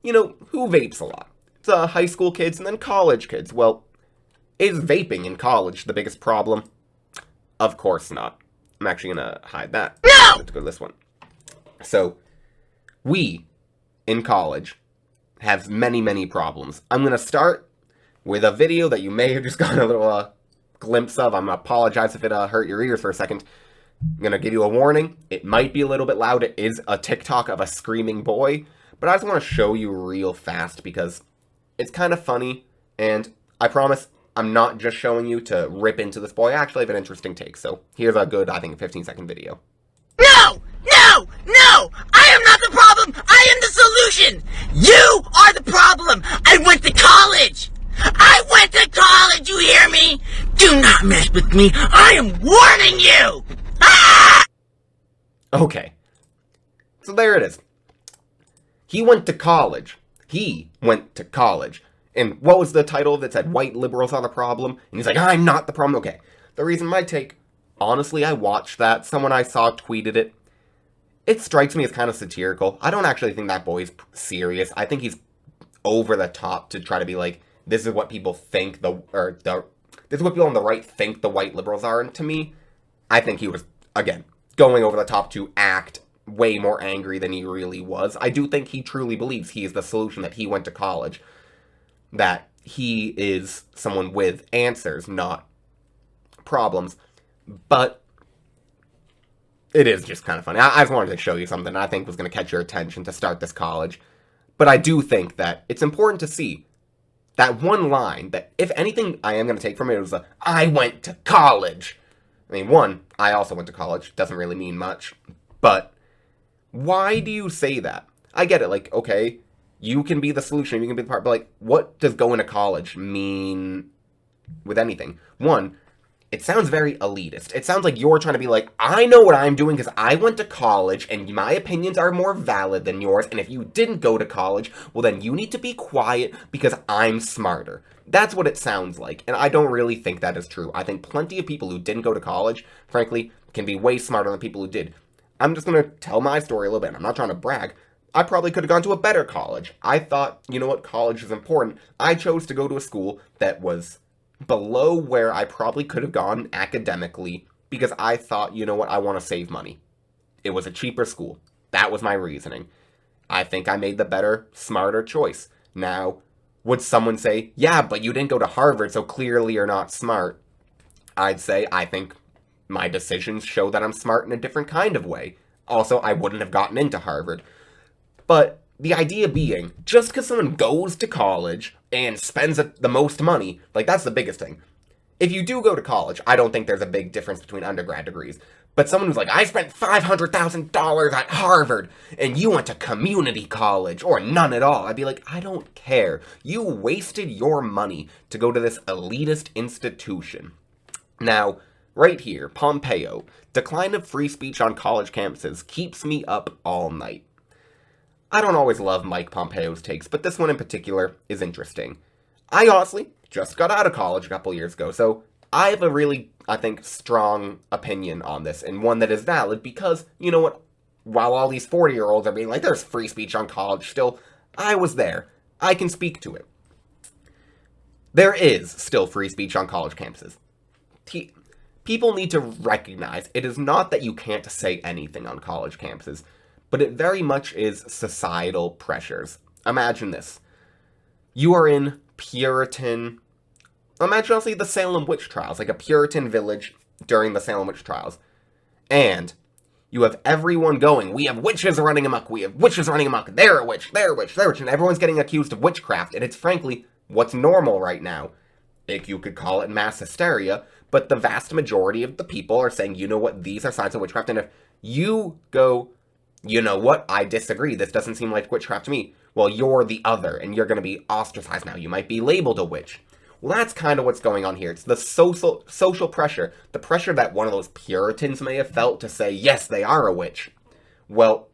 who vapes a lot? It's high school kids and then college kids. Well, is vaping in college the biggest problem? Of course not. I'm actually going to hide that. No! Let's go to this one. So, we, in college, have many, many problems. I'm going to start with a video that you may have just gotten a little glimpse of. I'm going to apologize if it hurt your ears for a second. I'm going to give you a warning. It might be a little bit loud. It is a TikTok of a screaming boy. But I just want to show you real fast because it's kind of funny. And I promise I'm not just showing you to rip into this boy. I actually have an interesting take. So here's a good, I think, 15-second video. No! No! No! I am not the problem! I am the solution! You are the problem! I went to college! I went to college, you hear me? Do not mess with me! I am warning you! Ah! Okay. So there it is. He went to college. He went to college. And what was the title that said white liberals are the problem? And he's like, I'm not the problem. Okay. The reason my take, honestly, I watched that. Someone I saw tweeted it. It strikes me as kind of satirical. I don't actually think that boy's serious. I think he's over the top to try to be like, this is what people think this is what people on the right think the white liberals are. And to me, I think he was, again, going over the top to act way more angry than he really was. I do think he truly believes he is the solution, that he went to college, that he is someone with answers, not problems. But it is just kind of funny. I just wanted to show you something I think was going to catch your attention to start this college. But I do think that it's important to see that one line, that if anything I am going to take from it, was I went to college. I mean, one, I also went to college. Doesn't really mean much. But why do you say that? I get it, like, okay, you can be the solution, you can be the part, but, like, what does going to college mean with anything? One, it sounds very elitist. It sounds like you're trying to be like, I know what I'm doing because I went to college, and my opinions are more valid than yours, and if you didn't go to college, well, then you need to be quiet because I'm smarter. That's what it sounds like, and I don't really think that is true. I think plenty of people who didn't go to college, frankly, can be way smarter than people who did. I'm just going to tell my story a little bit. I'm not trying to brag. I probably could have gone to a better college. I thought, you know what, college is important. I chose to go to a school that was below where I probably could have gone academically because I thought, you know what, I want to save money. It was a cheaper school. That was my reasoning. I think I made the better, smarter choice. Now, would someone say, yeah, but you didn't go to Harvard, so clearly you're not smart? I'd say, I think my decisions show that I'm smart in a different kind of way. Also, I wouldn't have gotten into Harvard. But the idea being, just because someone goes to college and spends the most money, like, that's the biggest thing. If you do go to college, I don't think there's a big difference between undergrad degrees. But someone who's like, I spent $500,000 at Harvard, and you went to community college, or none at all, I'd be like, I don't care. You wasted your money to go to this elitist institution. Now, right here, Pompeo, decline of free speech on college campuses keeps me up all night. I don't always love Mike Pompeo's takes, but this one in particular is interesting. I honestly just got out of college a couple years ago, so I have a really, I think, strong opinion on this, and one that is valid because, you know what, while all these 40-year-olds are being like, there's free speech on college still, I was there. I can speak to it. There is still free speech on college campuses. People need to recognize it is not that you can't say anything on college campuses, but it very much is societal pressures. Imagine this. You are in Puritan... Imagine, honestly, the Salem witch trials, like a Puritan village during the Salem witch trials. And you have everyone going, we have witches running amok, we have witches running amok, they're a witch, they're a witch, they're a witch, and everyone's getting accused of witchcraft, and it's frankly what's normal right now. If you could call it mass hysteria, but the vast majority of the people are saying, you know what, these are signs of witchcraft, and if you go, you know what, I disagree, this doesn't seem like witchcraft to me, well, you're the other, and you're going to be ostracized now, you might be labeled a witch. Well, that's kind of what's going on here. It's the social pressure, the pressure that one of those Puritans may have felt to say, yes, they are a witch. Well,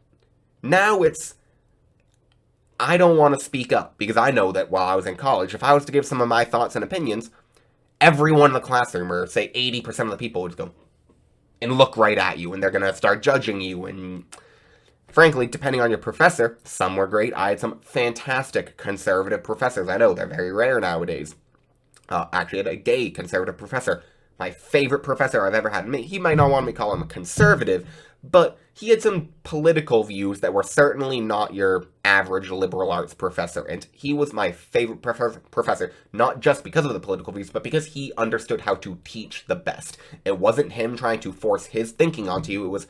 now it's, I don't want to speak up, because I know that while I was in college, if I was to give some of my thoughts and opinions, everyone in the classroom, or say 80% of the people, would go and look right at you, and they're going to start judging you, and Frankly, depending on your professor, some were great. I had some fantastic conservative professors. I know, they're very rare nowadays. Actually, I had a gay conservative professor. My favorite professor I've ever had. He might not want me to call him a conservative, but he had some political views that were certainly not your average liberal arts professor. And he was my favorite professor, not just because of the political views, but because he understood how to teach the best. It wasn't him trying to force his thinking onto you. It was,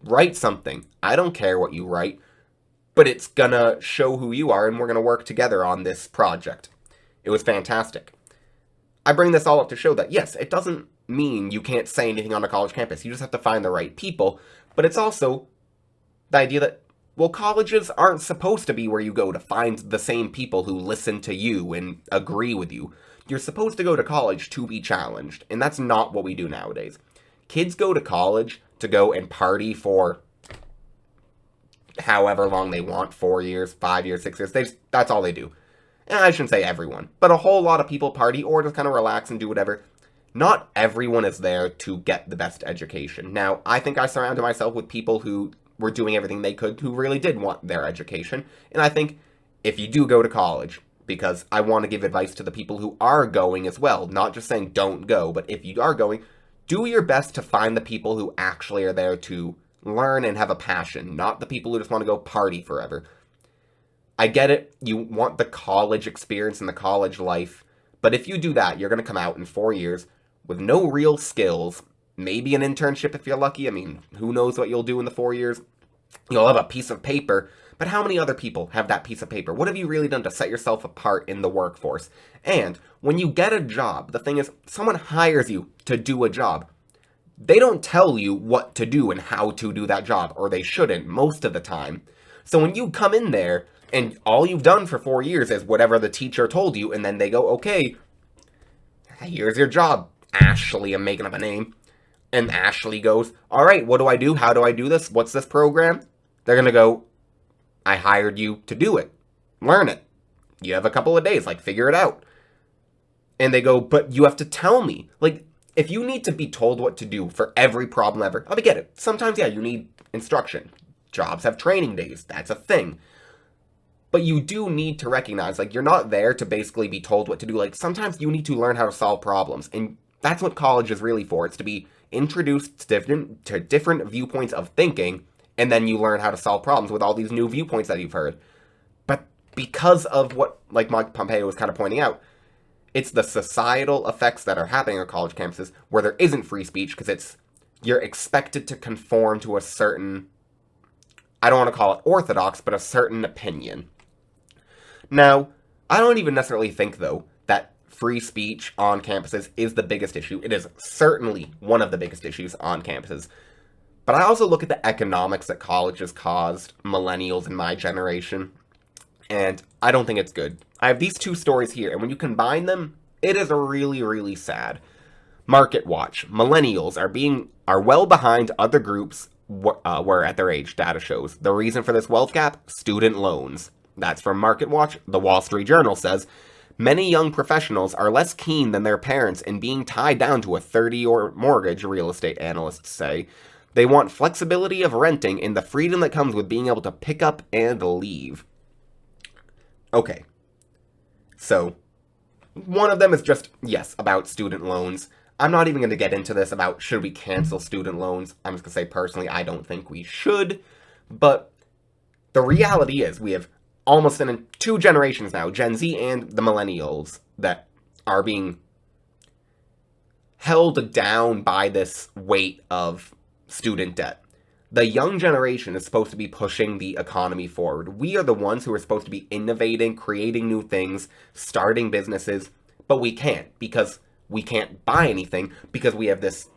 write something. I don't care what you write, but it's gonna show who you are, and we're gonna work together on this project. It was fantastic. I bring this all up to show that, yes, it doesn't mean you can't say anything on a college campus. You just have to find the right people. But it's also the idea that, well, colleges aren't supposed to be where you go to find the same people who listen to you and agree with you. You're supposed to go to college to be challenged, and that's not what we do nowadays. Kids go to college to go and party for however long they want, 4 years, 5 years, 6 years. That's all they do. And I shouldn't say everyone, but a whole lot of people party or just kind of relax and do whatever. Not everyone is there to get the best education. Now, I think I surrounded myself with people who were doing everything they could, who really did want their education. And I think if you do go to college, because I want to give advice to the people who are going as well, not just saying don't go, but if you are going, do your best to find the people who actually are there to learn and have a passion, not the people who just want to go party forever. I get it, you want the college experience and the college life, but if you do that, you're going to come out in 4 years with no real skills, maybe an internship if you're lucky. I mean, who knows what you'll do in the 4 years? You'll have a piece of paper, but how many other people have that piece of paper? What have you really done to set yourself apart in the workforce? And when you get a job, the thing is, someone hires you to do a job. They don't tell you what to do and how to do that job, or they shouldn't most of the time. So when you come in there, and all you've done for 4 years is whatever the teacher told you, and then they go, okay, here's your job, Ashley, I'm making up a name. And Ashley goes, all right, what do I do? How do I do this? What's this program? They're going to go, I hired you to do it. Learn it. You have a couple of days, figure it out. And they go, but you have to tell me. If you need to be told what to do for every problem ever, I get it. Sometimes, yeah, you need instruction. Jobs have training days. That's a thing. But you do need to recognize, you're not there to basically be told what to do. Sometimes you need to learn how to solve problems. And that's what college is really for. It's to be introduced to different viewpoints of thinking, and then you learn how to solve problems with all these new viewpoints that you've heard. But because of what, Mike Pompeo was kind of pointing out, it's the societal effects that are happening on college campuses where there isn't free speech, because you're expected to conform to a certain, I don't want to call it orthodox, but a certain opinion. Now, I don't even necessarily think, though, that free speech on campuses is the biggest issue. It is certainly one of the biggest issues on campuses. But I also look at the economics that colleges caused millennials in my generation, and I don't think it's good. I have these two stories here, and when you combine them, it is really, really sad. Market Watch. Millennials are well behind other groups were at their age, data shows. The reason for this wealth gap? Student loans. That's from Market Watch. The Wall Street Journal says, many young professionals are less keen than their parents in being tied down to a 30-year mortgage, real estate analysts say. They want flexibility of renting and the freedom that comes with being able to pick up and leave. Okay. So, one of them is just, yes, about student loans. I'm not even going to get into this about should we cancel student loans. I'm just going to say personally, I don't think we should. But the reality is we have almost in 2 generations now, Gen Z and the millennials, that are being held down by this weight of student debt. The young generation is supposed to be pushing the economy forward. We are the ones who are supposed to be innovating, creating new things, starting businesses, but we can't, because we can't buy anything because we have this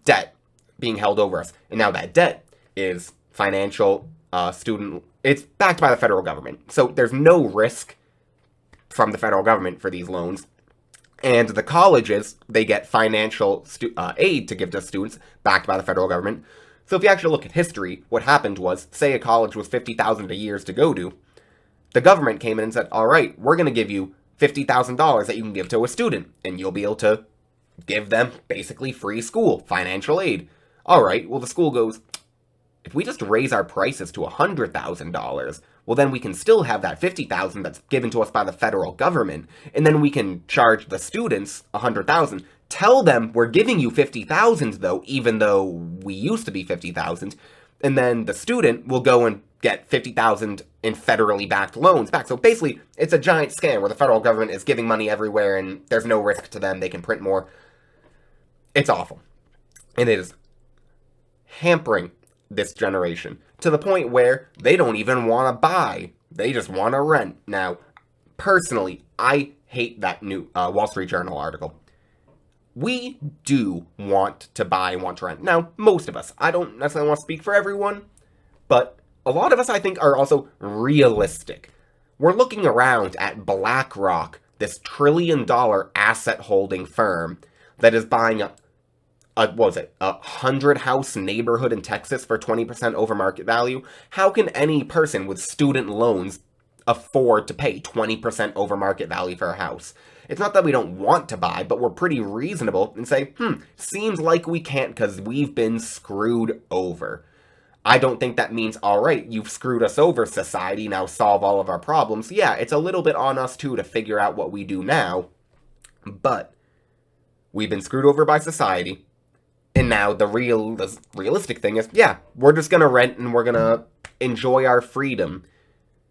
debt being held over us. And now that debt is financial, it's backed by the federal government. So there's no risk from the federal government for these loans. And the colleges, they get financial aid to give to students backed by the federal government. So if you actually look at history, what happened was, say a college was $50,000 a year to go to, the government came in and said, all right, we're going to give you $50,000 that you can give to a student, and you'll be able to give them basically free school, financial aid. All right, well, the school goes, If we just raise our prices to $100,000, well then we can still have that $50,000 that's given to us by the federal government, and then we can charge the students $100,000. Tell them we're giving you $50,000 though, even though we used to be $50,000, and then the student will go and get $50,000 in federally backed loans back. So basically, it's a giant scam where the federal government is giving money everywhere and there's no risk to them. They can print more. It's awful. And it is hampering this generation to the point where they don't even want to buy. They just want to rent. Now, personally, I hate that new Wall Street Journal article. We do want to buy and want to rent. Now, most of us. I don't necessarily want to speak for everyone, but a lot of us, I think, are also realistic. We're looking around at BlackRock, this $1 trillion asset-holding firm that is buying a 100-house neighborhood in Texas for 20% over market value. How can any person with student loans afford to pay 20% over market value for a house? It's not that we don't want to buy, but we're pretty reasonable and say, seems like we can't because we've been screwed over. I don't think that means, all right, you've screwed us over, society, now solve all of our problems. Yeah, it's a little bit on us, too, to figure out what we do now. But we've been screwed over by society. And now the realistic thing is, yeah, we're just going to rent and we're going to enjoy our freedom.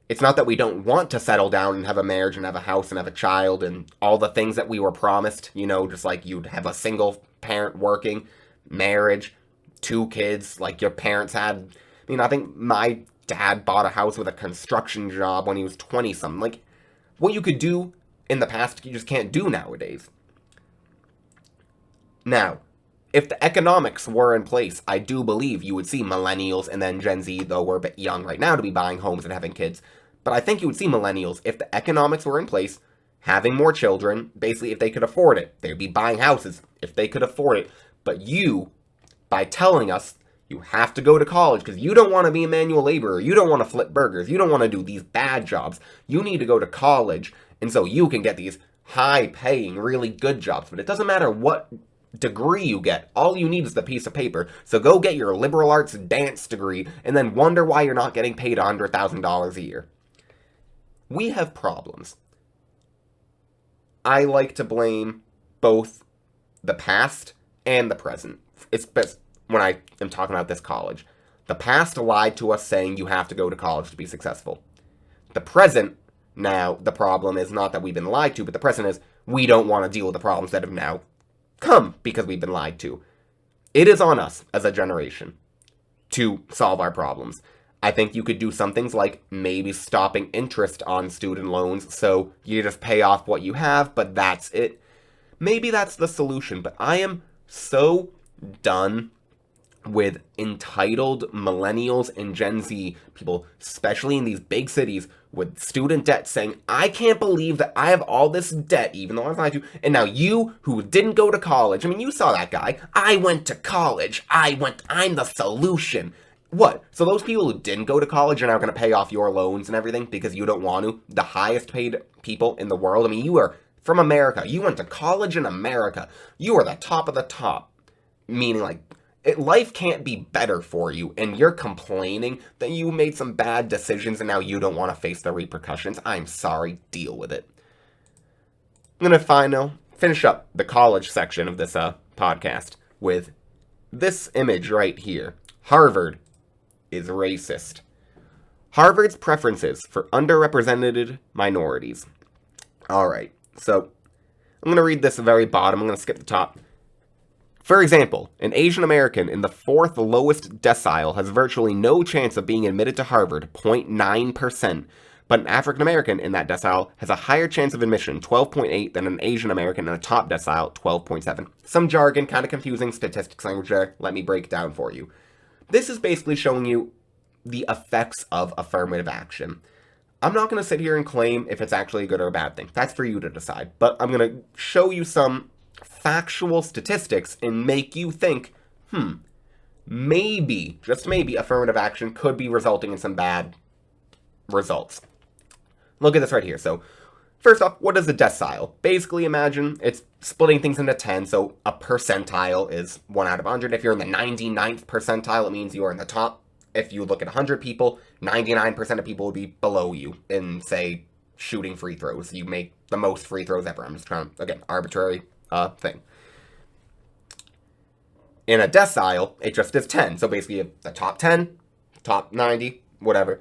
It's not that we don't want to settle down and have a marriage and have a house and have a child and all the things that we were promised, just like you'd have a single parent working, marriage, 2 kids like your parents had. I think my dad bought a house with a construction job when he was 20-something. Like, what you could do in the past, you just can't do nowadays. Now, if the economics were in place, I do believe you would see millennials and then Gen Z, though we're a bit young right now to be buying homes and having kids. But I think you would see millennials, if the economics were in place, having more children, basically if they could afford it. They'd be buying houses if they could afford it. But you, by telling us you have to go to college because you don't want to be a manual laborer, you don't want to flip burgers, you don't want to do these bad jobs, you need to go to college, and so you can get these high-paying, really good jobs. But it doesn't matter what degree you get, all you need is the piece of paper. So go get your liberal arts dance degree, and then wonder why you're not getting paid $100,000 a year. We have problems. I like to blame both the past and the present. It's best when I am talking about this college. The past lied to us saying you have to go to college to be successful. The present, now, the problem is not that we've been lied to, but the present is we don't want to deal with the problems that have now come because we've been lied to. It is on us as a generation to solve our problems. I think you could do some things like maybe stopping interest on student loans so you just pay off what you have, but that's it. Maybe that's the solution, but I am so done with entitled millennials and Gen Z people, especially in these big cities, with student debt saying, I can't believe that I have all this debt, even though I'm not you, and now you, who didn't go to college, you saw that guy, I went to college, I'm the solution. What? So those people who didn't go to college are now going to pay off your loans and everything because you don't want to? The highest paid people in the world? You are from America. You went to college in America. You are the top of the top. Meaning, life can't be better for you, and you're complaining that you made some bad decisions and now you don't want to face the repercussions. I'm sorry. Deal with it. I'm going to finish up the college section of this podcast with this image right here. Harvard is racist. Harvard's preferences for underrepresented minorities. Alright, so I'm going to read this very bottom. I'm going to skip the top. For example, an Asian American in the 4th lowest decile has virtually no chance of being admitted to Harvard, 0.9%, but an African American in that decile has a higher chance of admission, 12.8%, than an Asian American in the top decile, 12.7%. Some jargon, kind of confusing statistics language there. Let me break down for you. This is basically showing you the effects of affirmative action. I'm not going to sit here and claim if it's actually a good or a bad thing. That's for you to decide. But I'm going to show you some factual statistics and make you think, maybe, just maybe, affirmative action could be resulting in some bad results. Look at this right here. So, first off, what is a decile? Basically, imagine it's splitting things into 10, so a percentile is 1 out of 100. If you're in the 99th percentile, it means you are in the top if you look at 100 people, 99% of people would be below you in, say, shooting free throws. You make the most free throws ever. I'm just trying to, again, arbitrary thing. In a decile, it just is 10. So basically, you have the top 10, top 90, whatever.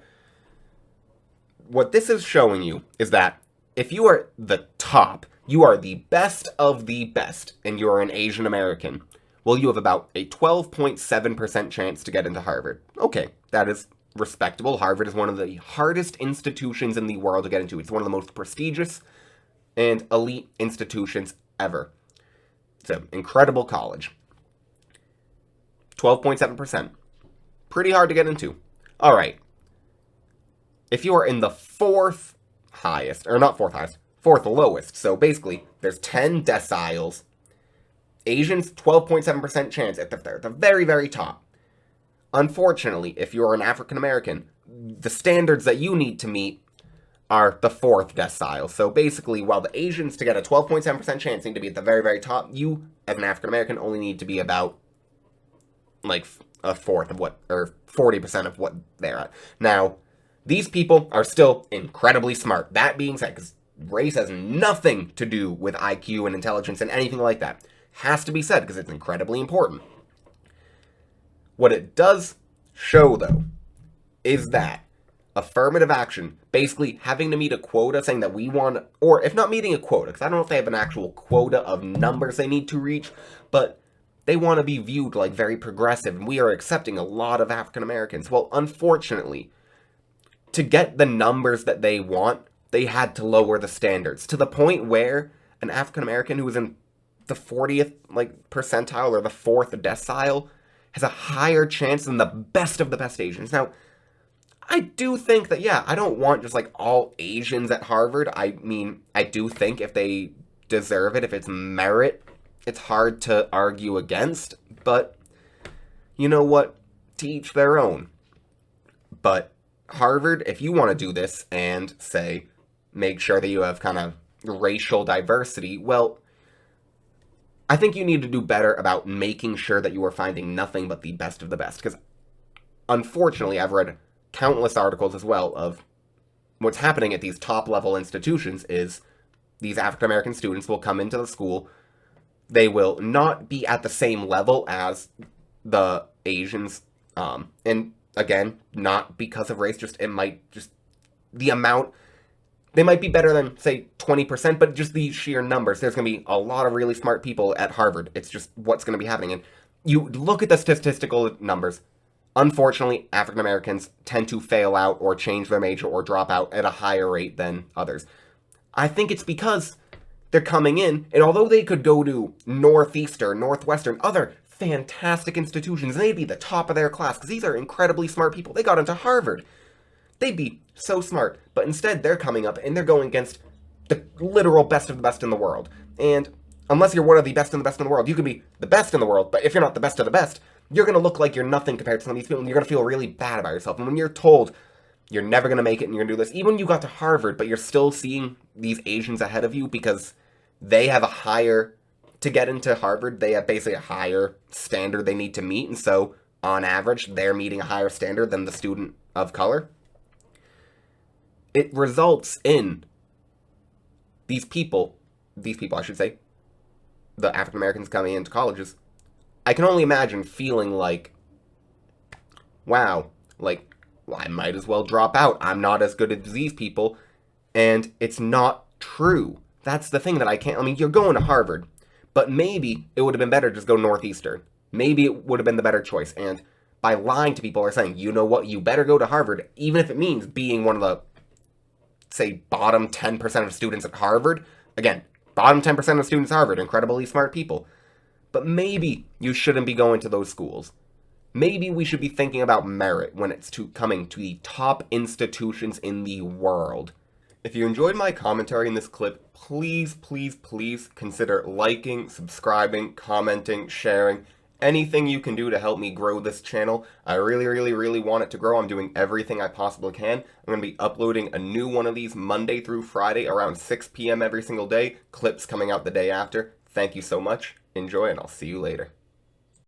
What this is showing you is that if you are the top, you are the best of the best, and you're an Asian American, well, you have about a 12.7% chance to get into Harvard. Okay, that is respectable. Harvard is one of the hardest institutions in the world to get into. It's one of the most prestigious and elite institutions ever. It's an incredible college. 12.7%. Pretty hard to get into. All right. If you are in the fourth highest, or not fourth highest, fourth lowest, so basically there's 10 deciles. Asians, 12.7% chance at the very, very top. Unfortunately, if you're an African American, the standards that you need to meet are the fourth decile. So basically, while the Asians to get a 12.7% chance need to be at the very, very top, you, as an African American, only need to be about like a fourth of what, or 40% of what they're at. Now, these people are still incredibly smart. That being said, because race has nothing to do with IQ and intelligence and anything like that. Has to be said because it's incredibly important. What it does show, though, is that affirmative action, basically having to meet a quota, saying that we want, or if not meeting a quota, because I don't know if they have an actual quota of numbers they need to reach, but they want to be viewed like very progressive, and we are accepting a lot of African Americans. Well, unfortunately, to get the numbers that they want, they had to lower the standards to the point where an African American who was in the 40th percentile or the fourth decile has a higher chance than the best of the best Asians. Now, I do think that, yeah, I don't want just all Asians at Harvard. I mean, I do think if they deserve it, if it's merit, it's hard to argue against, but you know what? To each their own. But Harvard, if you want to do this and, say, make sure that you have kind of racial diversity, well, I think you need to do better about making sure that you are finding nothing but the best of the best. Because, unfortunately, I've read countless articles as well of what's happening at these top-level institutions is these African-American students will come into the school. They will not be at the same level as the Asians. And, again, not because of race, just it might just the amount. They might be better than, say, 20%, but just the sheer numbers. There's going to be a lot of really smart people at Harvard. It's just what's going to be happening. And you look at the statistical numbers. Unfortunately, African Americans tend to fail out or change their major or drop out at a higher rate than others. I think it's because they're coming in, and although they could go to Northeastern, Northwestern, other fantastic institutions, and they'd be the top of their class, because these are incredibly smart people. They got into Harvard. They'd be so smart, but instead they're coming up and they're going against the literal best of the best in the world. And unless you're one of the best in the best in the world, you can be the best in the world, but if you're not the best of the best, you're going to look like you're nothing compared to some of these people, and you're going to feel really bad about yourself. And when you're told you're never going to make it and you're going to do this, even when you got to Harvard, but you're still seeing these Asians ahead of you because they have a higher, to get into Harvard, they have basically a higher standard they need to meet, and so, on average, they're meeting a higher standard than the student of color. It results in these people I should say, the African Americans coming into colleges, I can only imagine feeling like, wow, well, I might as well drop out. I'm not as good as these people, and it's not true. That's the thing that you're going to Harvard, but maybe it would have been better to just go Northeastern. Maybe it would have been the better choice, and by lying to people or saying, you know what, you better go to Harvard, even if it means being one of the, say, bottom 10% of students at Harvard. Again, bottom 10% of students at Harvard, incredibly smart people. But maybe you shouldn't be going to those schools. Maybe we should be thinking about merit when it's coming to the top institutions in the world. If you enjoyed my commentary in this clip, please, please, please consider liking, subscribing, commenting, sharing, anything you can do to help me grow this channel. I really, really, really want it to grow. I'm doing everything I possibly can. I'm going to be uploading a new one of these Monday through Friday around 6 p.m. every single day. Clips coming out the day after. Thank you so much. Enjoy, and I'll see you later.